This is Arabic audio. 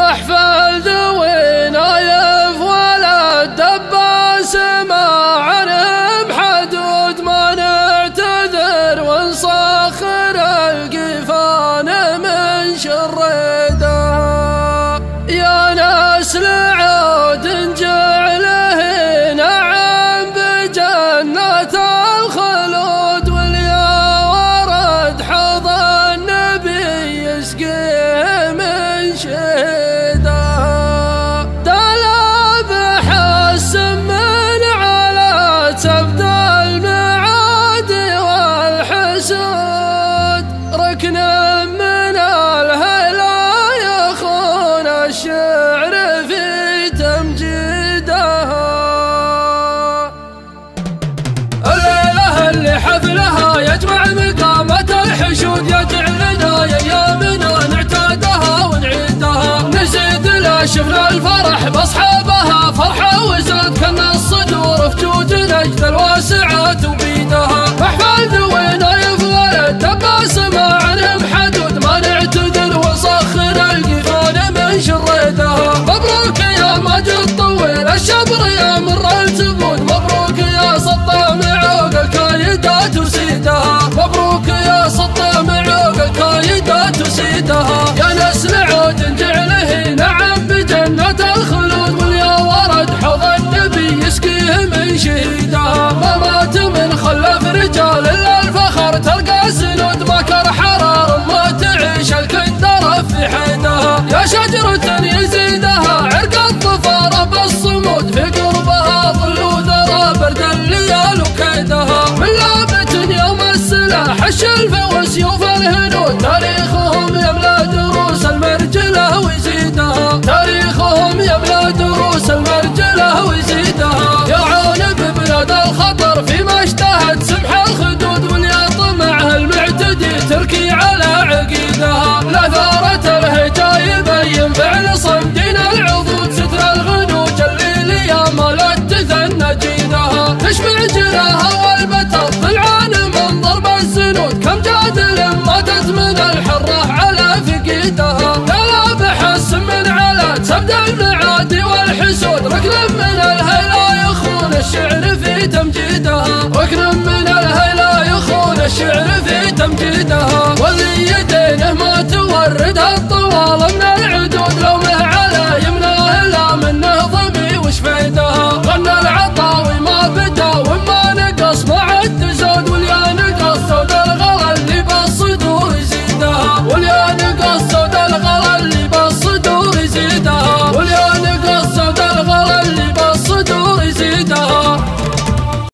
واحفل ذوي نايف ولا الدباس ما عنهم حدود ما نعتذر ونصخر القفان من شردها. يا ناس لعود جعله نعم بجنة الخلود واليا ورد حوض النبي يسقيه من شهدها. دلابح السمن على تبد المعاد والحسود ركن من الهلا يخون الشعر في تمجيدها. الليلة اللي حفلها يجمع مقامة الحشود يجعلنا ايامنا نعتادها ونعيدها. نزيد لا شفنا الفرح باصحابها فرحة وزاد كنا الصدور في جود نجد الواسعات وبيدها. احفل ذوي نايف ولد دباس ما عنهم حدود ما نعتذر وصخر القفان من شردها. مبروك يا ماجد طويل الشبر يا مر التبود مبروك يا سطام عوق الكايدات وسيدها. مبروك يا سطام عوق الكايدات وسيدها. يا ناس لعود جعله نعم بجنة الخلود واليا ورد حوض النبي يسقيه من شهيدها. ما مات من خلف رجال الا الفخر تلقى سنود ما كر حرار ما تعيش الكندره في حيدها. يا شجرة يزيدها عرق الظفار بالصمود في قربها ظل وذرى برد الليال وكيدها. من لابت يوم السلاح الشلف وسيوف الهنود تاريخهم يملا دروس المرجله ويزيدها. تاريخهم يملا دروس المرجله ويزيدها. يا عون ببلاد الخطر فيما اشتهت سمح الخدود واليا طمعها المعتدي تركي على عقيدها. لا ثارة الهجا يبين فعل صمدين العضود ستر الغنوج الليل يا مالت تثنى جيدها. تشمع جراها والبتر ضلعان من ضرب الزنود كم جادل ماتت من الحرة على فقيدها. دلابح السمن على تبد المعادي والحسود ركن من الهيلا يخون الشعر في تمجيدها. ركن من الهيلا يخون الشعر في تمجيدها. واللي يدينه ما تورد الطوال من العدود لو مه على يمناه لا منه ضمي وش فيدها. غنى العطاوي ما بدا وما نقص ما عد زود واليا نقص سود الغلا اللي بالصدور يزيدها. واليا نقص سود الغلا